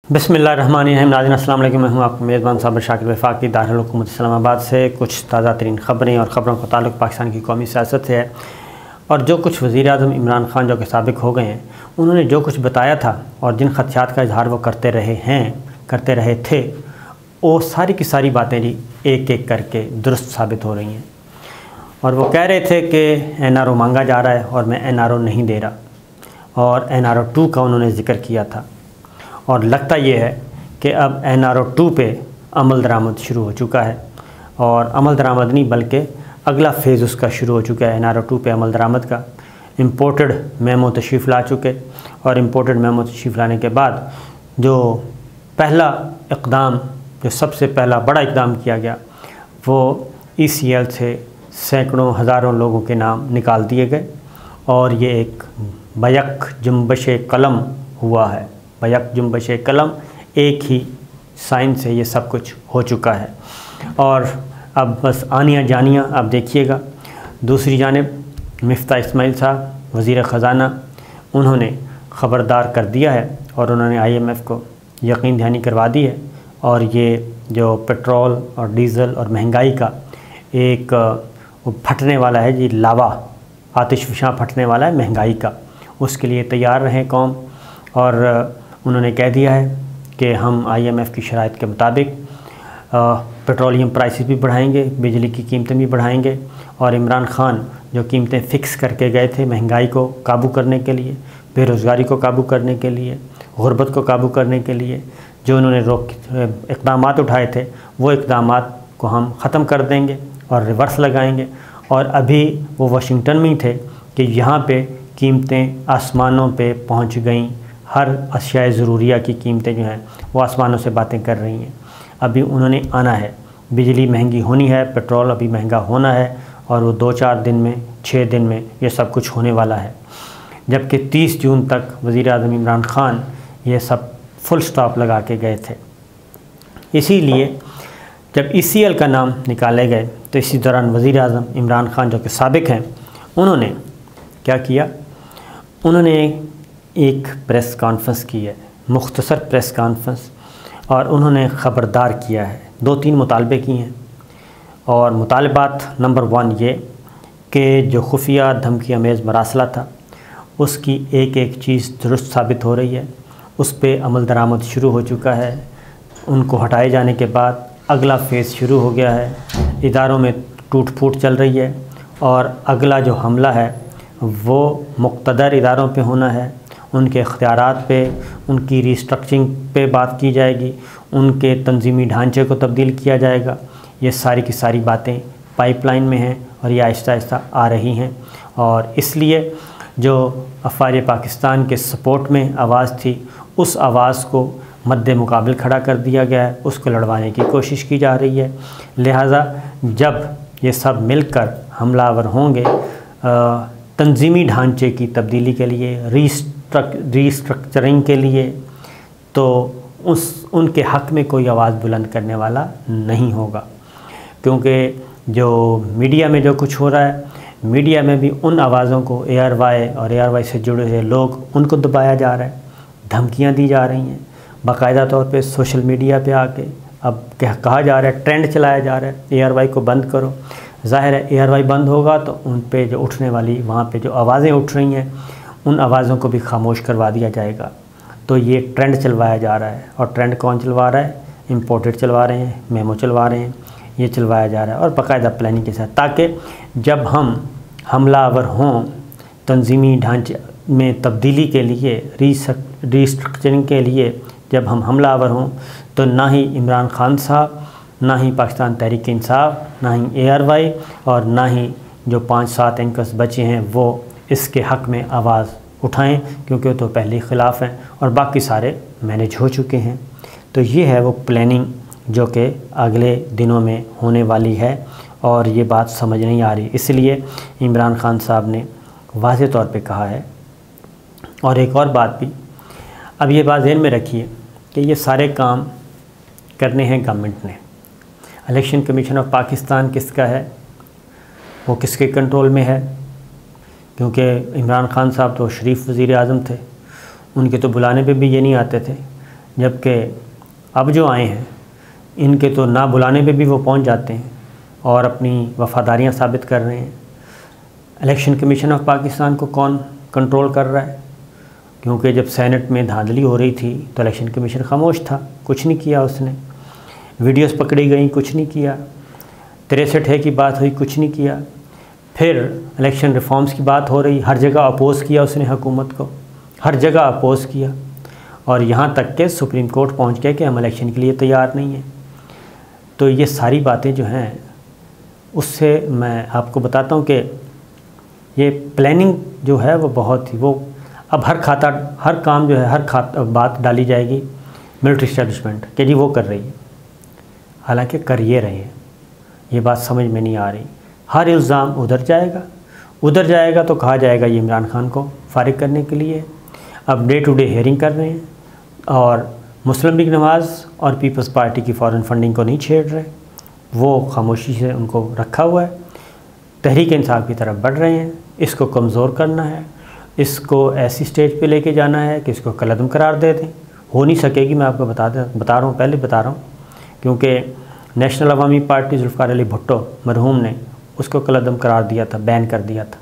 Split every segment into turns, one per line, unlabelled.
बिस्मिल्लाहिर्रहमानिर्रहीम। नाज़रीन अस्सलाम वालेकुम। मैं हूं आपका मेज़बान साबिर शाकिर वफाकी दारुल हुकूमत इस्लामाबाद से कुछ ताज़ा तरीन ख़बरें और ख़बरों का ताल्लुक़ पाकिस्तान की कौमी सियासत से है। और जो कुछ वज़ीर आज़म इमरान ख़ान जो कि साबिक़ हो गए हैं, उन्होंने जो कुछ बताया था और जिन ख़दशात का इजहार वो करते रहे थे, वो सारी की सारी बातें जी एक एक करके दुरुस्त साबित हो रही हैं। और वो कह रहे थे कि NRO मांगा जा रहा है और मैं NRO नहीं दे रहा, और NRO 2 का उन्होंने ज़िक्र किया था। और लगता ये है कि अब NRO 2 पे अमल दरामद शुरू हो चुका है, और अमल दरामद नहीं बल्कि अगला फ़ेज़ उसका शुरू हो चुका है। NRO 2 पे अमल दरामद का इम्पोर्टेड मेमो तशरीफ़ ला चुके, और इम्पोर्टेड मेमो तशरीफ़ लाने के बाद जो पहला इक़दाम, जो सबसे पहला बड़ा इक़दाम किया गया, वो ECL से सैकड़ों हज़ारों लोगों के नाम निकाल दिए गए। और ये एक बैक जुम्बश कलम हुआ है। बैक जुम्बश कलम, एक ही साइन से ये सब कुछ हो चुका है। और अब बस आनियाँ जानियाँ अब देखिएगा। दूसरी जानिब मिफ्ता इस्माइल साहब वज़ीर ख़ज़ाना, उन्होंने ख़बरदार कर दिया है और उन्होंने IMF को यकीन दहानी करवा दी है। और ये जो पेट्रोल और डीज़ल और महंगाई का एक फटने वाला है जी, लावा आतिशफ़शां फटने वाला है महंगाई का, उसके लिए तैयार रहें कौम। और उन्होंने कह दिया है कि हम IMF की शराइत के मुताबिक पेट्रोलियम प्राइसेस भी बढ़ाएंगे, बिजली की कीमतें भी बढ़ाएंगे। और इमरान ख़ान जो कीमतें फ़िक्स करके गए थे महंगाई को काबू करने के लिए, बेरोज़गारी को काबू करने के लिए, गुर्बत को काबू करने के लिए जो उन्होंने इक़दाम उठाए थे, वो इक़दाम को हम ख़त्म कर देंगे और रिवर्स लगाएंगे। और अभी वो वाशिंगटन में ही थे कि यहाँ पे कीमतें आसमानों पे पहुँच गईं। हर अशियाए ज़रूरिया की कीमतें जो हैं वो आसमानों से बातें कर रही हैं। अभी उन्होंने आना है, बिजली महंगी होनी है, पेट्रोल अभी महंगा होना है, और वो 2-4 दिन में, 6 दिन में ये सब कुछ होने वाला है। जबकि 30 जून तक वज़ीर आज़म इमरान ख़ान ये सब फुल स्टॉप लगा के गए थे। इसीलिए जब ECL का नाम निकाले गए तो इसी दौरान वज़ीर आज़म इमरान ख़ान जो कि साबिक़ हैं, उन्होंने क्या किया, उन्होंने एक प्रेस कॉन्फ्रेंस की है, मुख्तसर प्रेस कॉन्फ्रेंस, और उन्होंने ख़बरदार किया है। 2-3 मुतालबे किए हैं। और मुतालबात नंबर 1 ये कि जो खुफिया धमकी अमेज़ मरासला था, उसकी एक एक चीज़ दुरुस्त साबित हो रही है। उस पर अमल दरामद शुरू हो चुका है। उनको हटाए जाने के बाद अगला फ़ेज़ शुरू हो गया है। इदारों में टूट फूट चल रही है, और अगला जो हमला है वो मुक़्तदर इदारों पे होना है। उनके इख्तियारात पे, उनकी रिस्ट्रक्चरिंग पे बात की जाएगी, उनके तंजीमी ढांचे को तब्दील किया जाएगा। ये सारी की सारी बातें पाइपलाइन में हैं और ये आहिस्ता आहिस्ता आ रही हैं। और इसलिए जो अफ़वाज पाकिस्तान के सपोर्ट में आवाज़ थी, उस आवाज़ को मद्दे मुकाबिल खड़ा कर दिया गया है, उसको लड़वाने की कोशिश की जा रही है। लिहाजा जब ये सब मिलकर हमलावर होंगे तंजीमी ढांचे की तब्दीली के लिए, रीस्ट्रक्चरिंग के लिए, तो उनके हक़ में कोई आवाज़ बुलंद करने वाला नहीं होगा। क्योंकि जो मीडिया में जो कुछ हो रहा है, मीडिया में भी उन आवाज़ों को ARY और ARY से जुड़े हुए लोग, उनको दबाया जा रहा है, धमकियां दी जा रही हैं बाकायदा तौर पे सोशल मीडिया पे आके। अब कहा जा रहा है, ट्रेंड चलाया जा रहा है ARY को बंद करो। ज़ाहिर है ARY बंद होगा तो उन पे जो उठने वाली, वहाँ पे जो आवाज़ें उठ रही हैं, उन आवाज़ों को भी खामोश करवा दिया जाएगा। तो ये ट्रेंड चलवाया जा रहा है। और ट्रेंड कौन चलवा रहा है? इम्पोर्टेड चलवा रहे हैं, मेमो चलवा रहे हैं, ये चलवाया जा रहा है और बाकायदा प्लानिंग के साथ, ताकि जब हम हमलावर हों तंजीमी ढांचे में तब्दीली के लिए, रीस्ट्रक्चरिंग के लिए जब हम हमलावर हों, तो ना ही इमरान ख़ान साहब, ना ही पाकिस्तान तहरीक इंसाफ, ना ही ARY और ना ही जो 5-7 एंकर्स बचे हैं वो इसके हक़ में आवाज़ उठाएं, क्योंकि वो तो पहले ही ख़िलाफ़ हैं और बाकी सारे मैनेज हो चुके हैं। तो ये है वो प्लानिंग जो कि अगले दिनों में होने वाली है, और ये बात समझ नहीं आ रही। इसलिए इमरान ख़ान साहब ने वाज़ेह तौर पे कहा है। और एक और बात भी, अब ये बात ज़हन में रखिए कि ये सारे काम करने हैं गवर्नमेंट ने। इलेक्शन कमीशन ऑफ पाकिस्तान किसका है, वो किसके कंट्रोल में है? क्योंकि इमरान ख़ान साहब तो शरीफ वज़ीर आज़म थे, उनके तो बुलाने पे भी ये नहीं आते थे। जबकि अब जो आए हैं इनके तो ना बुलाने पे भी वो पहुंच जाते हैं और अपनी वफ़ादारियां साबित कर रहे हैं। इलेक्शन कमीशन ऑफ पाकिस्तान को कौन कंट्रोल कर रहा है? क्योंकि जब सेनेट में धांधली हो रही थी तो इलेक्शन कमीशन खामोश था, कुछ नहीं किया उसने। वीडियोस पकड़ी गई, कुछ नहीं किया। 63 की बात हुई, कुछ नहीं किया। फिर इलेक्शन रिफॉर्म्स की बात हो रही, हर जगह अपोज़ किया उसने हुकूमत को, हर जगह अपोज़ किया और यहाँ तक के सुप्रीम कोर्ट पहुँच गया कि हम इलेक्शन के लिए तैयार नहीं हैं। तो ये सारी बातें जो हैं उससे मैं आपको बताता हूँ कि ये प्लानिंग जो है वो बहुत ही, वो अब हर काम जो है, बात डाली जाएगी मिलिट्री एस्टेब्लिशमेंट कि जी वो कर रही है, हालांकि कर ये रहे हैं। ये बात समझ में नहीं आ रही। हर इल्ज़ाम उधर जाएगा तो कहा जाएगा ये इमरान खान को फारिग करने के लिए। अब डे टू डे हेयरिंग कर रहे हैं और मुस्लिम लीग नवाज़ और पीपल्स पार्टी की फॉरेन फंडिंग को नहीं छेड़ रहे, वो खामोशी से उनको रखा हुआ है। तहरीक इंसाफ की तरफ बढ़ रहे हैं। इसको कमज़ोर करना है, इसको ऐसी स्टेज पे लेके जाना है कि इसको कलअदम करार दे दें। हो नहीं सकेगी, मैं आपको बता रहा हूँ, पहले बता रहा हूँ, क्योंकि नेशनल अवामी पार्टी जुल्फ़िकार अली भुट्टो मरहूम ने उसको कलअदम करार दिया था, बैन कर दिया था।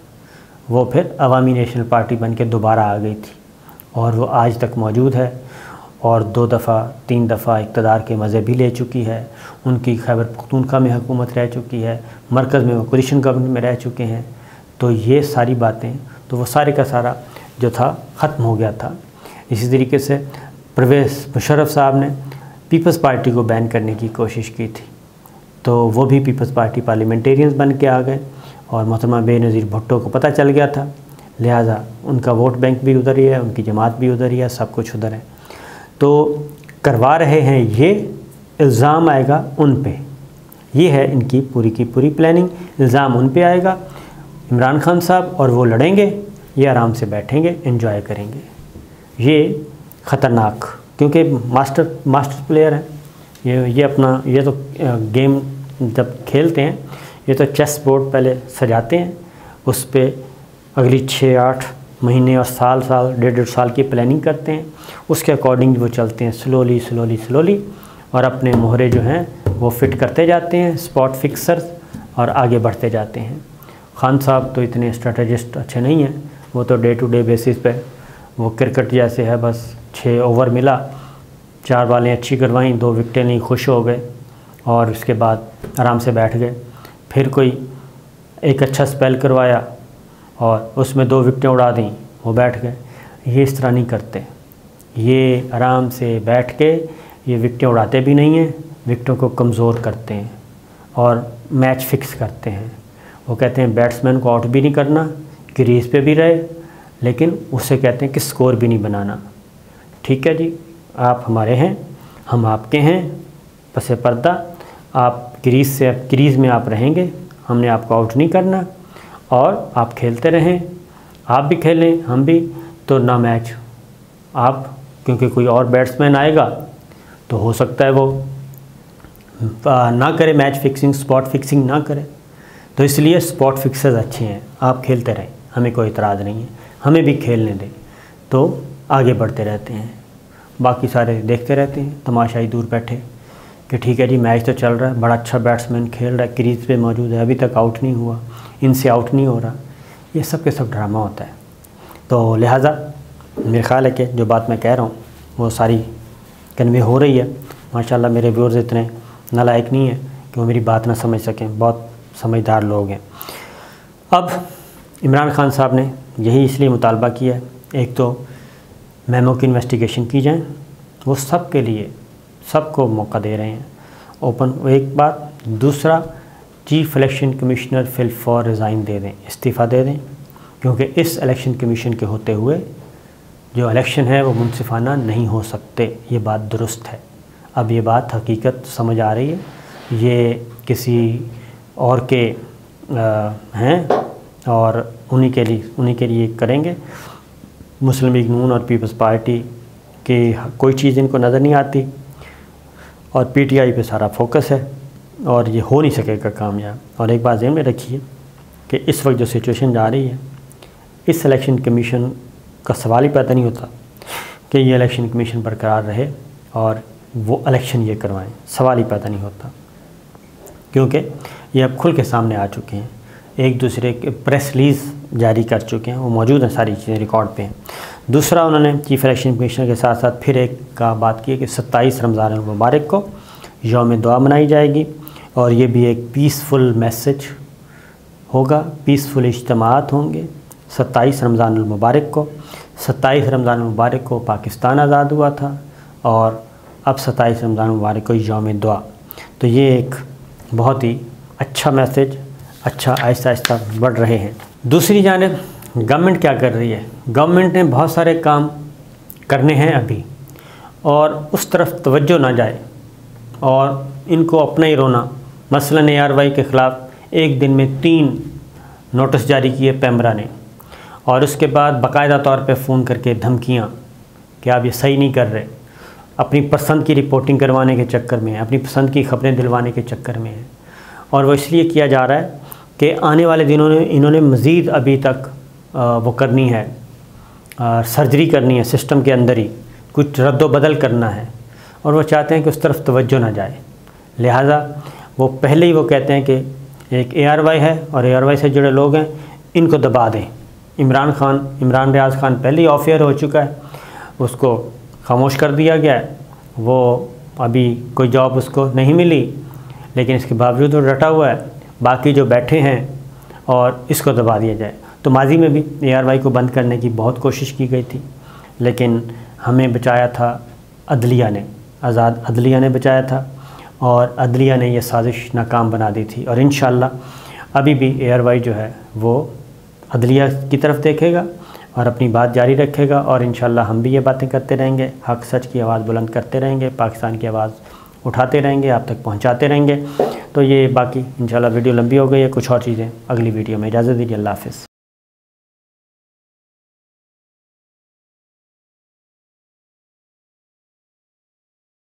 वो फिर अवामी नेशनल पार्टी बन के दोबारा आ गई थी और वो आज तक मौजूद है और 2 दफ़ा 3 दफ़ा इक़्तिदार के मज़े भी ले चुकी है। उनकी खैबर पख्तूनख्वा में हुकूमत रह चुकी है, मरकज़ में वो कोलिशन गवर्नमेंट में रह चुके हैं। तो ये सारी बातें, तो वो सारे का सारा जो था ख़त्म हो गया था। इसी तरीके से परवेज़ मुशर्रफ साहब ने पीपल्स पार्टी को बैन करने की कोशिश की थी, तो वो भी पीपल्स पार्टी पार्लियामेंटेरियंस बन के आ गए और मोहतरमा बेनज़ीर भुट्टो को पता चल गया था, लिहाजा उनका वोट बैंक भी उधर ही है, उनकी जमात भी उधर ही है, सब कुछ उधर है। तो करवा रहे हैं, ये इल्ज़ाम आएगा उन पे। ये है इनकी पूरी की पूरी प्लानिंग। इल्ज़ाम उन पे आएगा, इमरान खान साहब, और वो लड़ेंगे, ये आराम से बैठेंगे, एंजॉय करेंगे। ये ख़तरनाक, क्योंकि मास्टर प्लेयर हैं ये अपना, ये तो गेम जब खेलते हैं ये तो चेस बोर्ड पहले सजाते हैं, उस पर अगली 6-8 महीने और साल 1.5 साल की प्लानिंग करते हैं, उसके अकॉर्डिंग वो चलते हैं स्लोली और अपने मोहरे जो हैं वो फिट करते जाते हैं, स्पॉट फिक्सर्स, और आगे बढ़ते जाते हैं। खान साहब तो इतने स्ट्रेटजिस्ट अच्छे नहीं हैं, वो तो डे टू डे बेसिस पे, वो क्रिकेट जैसे है, बस 6 ओवर मिला, 4 बॉलें अच्छी करवाई, 2 विकेटें ली, खुश हो गए और उसके बाद आराम से बैठ गए। फिर कोई एक अच्छा स्पेल करवाया और उसमें 2 विकेटें उड़ा दी, वो बैठ गए। ये इस तरह नहीं करते, ये आराम से बैठ के ये विकेटें उड़ाते भी नहीं हैं, विकेटों को कमज़ोर करते हैं और मैच फिक्स करते हैं। वो कहते हैं बैट्समैन को आउट भी नहीं करना, क्रीज पे भी रहे, लेकिन उससे कहते हैं कि स्कोर भी नहीं बनाना। ठीक है जी, आप हमारे हैं, हम आपके हैं, पसे पर्दा, आप क्रीज़ में आप रहेंगे, हमने आपको आउट नहीं करना और आप खेलते रहें, आप भी खेलें, हम भी, तो ना मैच आप, क्योंकि कोई और बैट्समैन आएगा तो हो सकता है वो ना करे मैच फिक्सिंग, स्पॉट फिक्सिंग ना करे, तो इसलिए स्पॉट फिक्सर्स अच्छे हैं, आप खेलते रहें, हमें कोई इतराज़ नहीं है, हमें भी खेलने दें। तो आगे बढ़ते रहते हैं, बाकी सारे देखते रहते हैं, तमाशाई दूर बैठे कि ठीक है जी मैच तो चल रहा है, बड़ा अच्छा बैट्समैन खेल रहा है, क्रीज पे मौजूद है, अभी तक आउट नहीं हुआ, इनसे आउट नहीं हो रहा। ये सब के सब ड्रामा होता है। तो लिहाजा मेरे ख़्याल है कि जो बात मैं कह रहा हूँ वो सारी कन्वे हो रही है। माशाल्लाह मेरे व्यूअर्स इतने नालायक नहीं है कि वो मेरी बात ना समझ सकें, बहुत समझदार लोग हैं। अब इमरान खान साहब ने यही इसलिए मुतालबा किया है, एक तो मेमो की इन्वेस्टिगेशन की जाए, वो सब के लिए सबको मौका दे रहे हैं ओपन, एक बात। दूसरा, chief election commissioner fill for resign दे दें, इस्तीफ़ा दे दें, क्योंकि इस इलेक्शन कमीशन के होते हुए जो इलेक्शन है वो मुनसिफाना नहीं हो सकते, ये बात दुरुस्त है। अब ये बात हकीकत समझ आ रही है, ये किसी और के हैं और उन्हीं के लिए करेंगे। मुस्लिम लीग नून और पीपल्स पार्टी की कोई चीज़ इनको नज़र नहीं आती और पीटीआई पे सारा फोकस है और ये हो नहीं सकेगा कामयाब। और एक बात ज़हन में रखिए कि इस वक्त जो सिचुएशन जा रही है, इस इलेक्शन कमीशन का सवाल ही पैदा नहीं होता कि ये इलेक्शन कमीशन बरकरार रहे और वो इलेक्शन ये करवाएं, सवाल ही पैदा नहीं होता, क्योंकि ये अब खुल के सामने आ चुके हैं। एक दूसरे के प्रेस रिलीज़ जारी कर चुके हैं, वो मौजूद हैं, सारी चीज़ें रिकॉर्ड पे हैं। दूसरा, उन्होंने चीफ इलेक्शन कमिश्नर के साथ साथ फिर एक का बात की है कि 27 रमज़ान मुबारक को यौम दुआ मनाई जाएगी, और ये भी एक पीसफुल मैसेज होगा, पीसफुल इज्तिमात होंगे 27 रमज़ान मुबारक को। 27 रमज़ान मुबारक को पाकिस्तान आज़ाद हुआ था, और अब 27 रमज़ान मुबारक को यौम दुआ। तो ये एक बहुत ही अच्छा मैसेज, अच्छा आहिस्ता आहिस्ता बढ़ रहे हैं। दूसरी जानिब गवर्नमेंट क्या कर रही है? गवर्नमेंट ने बहुत सारे काम करने हैं अभी, और उस तरफ तवज्जो ना जाए और इनको अपना ही रोना। मसलन ARY के ख़िलाफ़ एक दिन में 3 नोटिस जारी किए पैमरा ने, और उसके बाद बाकायदा तौर पे फ़ोन करके धमकियाँ कि आप ये सही नहीं कर रहे, अपनी पसंद की रिपोर्टिंग करवाने के चक्कर में है, अपनी पसंद की खबरें दिलवाने के चक्कर में है। और वो इसलिए किया जा रहा है कि आने वाले दिनों में इन्होंने मज़ीद अभी तक वो करनी है, सर्जरी करनी है, सिस्टम के अंदर ही कुछ रद्द-बदल करना है, और वो चाहते हैं कि उस तरफ तवज्जो ना जाए। लिहाजा वो पहले ही वो कहते हैं कि एक ARY है और ARY से जुड़े लोग हैं, इनको दबा दें। इमरान रियाज़ खान पहले ही ऑफ एयर हो चुका है, उसको खामोश कर दिया गया है, वो अभी कोई जॉब उसको नहीं मिली, लेकिन इसके बावजूद वो डटा हुआ है। बाकी जो बैठे हैं और इसको दबा दिया जाए। तो माजी में भी ARY को बंद करने की बहुत कोशिश की गई थी, लेकिन हमें बचाया था अदलिया ने, आज़ाद अदलिया ने बचाया था, और अदलिया ने यह साजिश नाकाम बना दी थी। और इंशाअल्लाह अभी भी ARY जो है वो अदलिया की तरफ देखेगा और अपनी बात जारी रखेगा, और इंशाअल्लाह हम भी ये बातें करते रहेंगे, हक़ सच की आवाज़ बुलंद करते रहेंगे, पाकिस्तान की आवाज़ उठाते रहेंगे, आप तक पहुंचाते रहेंगे। तो ये बाकी इंशाल्लाह वीडियो लंबी हो गई है, कुछ और चीज़ें अगली वीडियो में। इजाज़त दीजिए, अल्लाह हाफ़िज़।